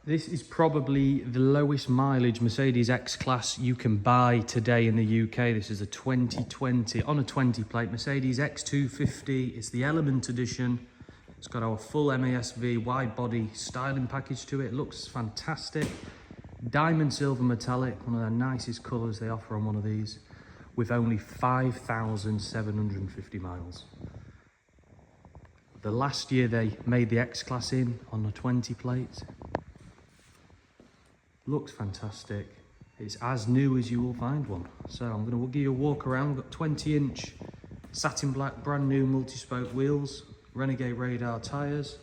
This is probably the lowest mileage Mercedes X-Class you can buy today in the UK. This is a 2020, on a 20 plate, Mercedes X250. It's the Element Edition. It's got our full MA-SV Widebody styling package to it. It looks fantastic. Diamond silver metallic, one of the nicest colours they offer on one of these, with only 5,750 miles. The last year they made the X-Class in on the 20 plate. Looks fantastic. It's as new as you will find one. So I'm going to give you a walk around. We've got 20-inch satin black brand new multi-spoke wheels, Renegade Radar tyres,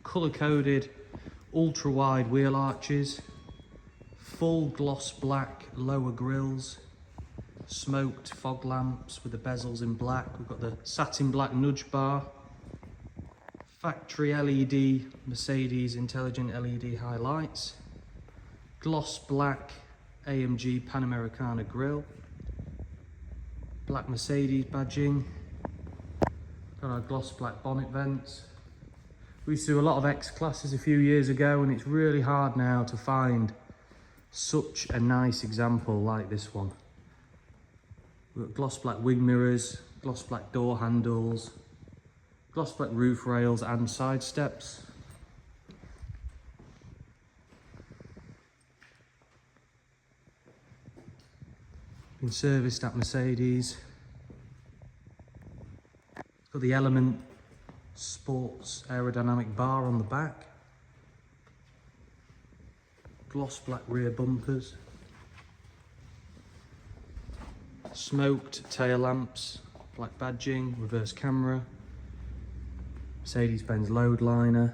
colour-coded ultra wide wheel arches, full gloss black lower grills, smoked fog lamps with the bezels in black. We've got the satin black nudge bar, factory LED Mercedes intelligent LED highlights, gloss black AMG Panamericana grille, black Mercedes badging, got our gloss black bonnet vents. We used to do a lot of X-Classes a few years ago, and it's really hard now to find such a nice example like this one. We've got gloss black wing mirrors, gloss black door handles, gloss black roof rails and side steps. Been serviced at Mercedes. It's got the Element Sports aerodynamic bar on the back. Gloss black rear bumpers. Smoked tail lamps, black badging, reverse camera. Mercedes-Benz load liner.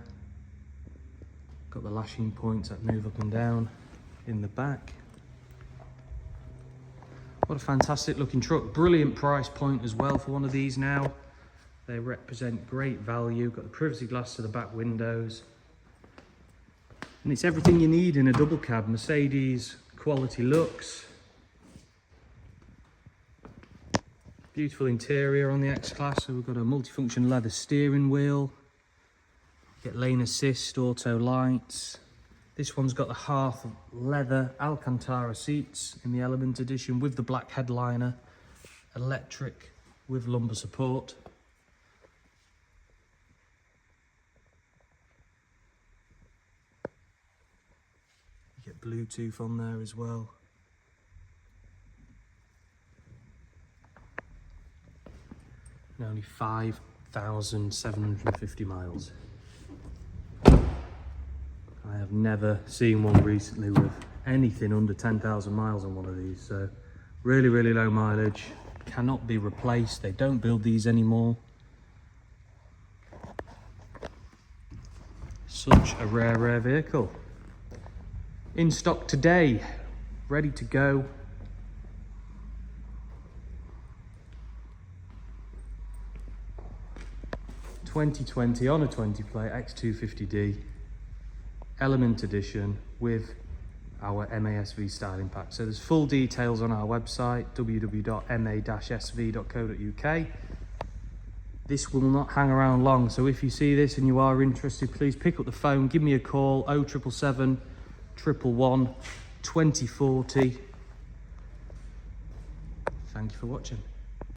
Got the lashing points that move up and down in the back. What a fantastic looking truck. Brilliant price point as well for one of these now. They represent great value. Got the privacy glass to the back windows. And it's everything you need in a double cab. Mercedes quality looks. Beautiful interior on the X-Class. So we've got a multifunction leather steering wheel. Get lane assist, auto lights. This one's got the Hearth leather Alcantara seats in the Element Edition with the black headliner, electric with lumbar support. You get Bluetooth on there as well. And only 5,750 miles. I have never seen one recently with anything under 10,000 miles on one of these, so really, really low mileage, cannot be replaced. They don't build these anymore. Such a rare vehicle. In stock today, ready to go. (2020) on a 20 plate X250D. Element Edition with our MA-SV styling pack. So there's full details on our website, www.ma-sv.co.uk. This will not hang around long, so if you see this and you are interested, please pick up the phone, give me a call, 0777 111 2040. Thank you for watching.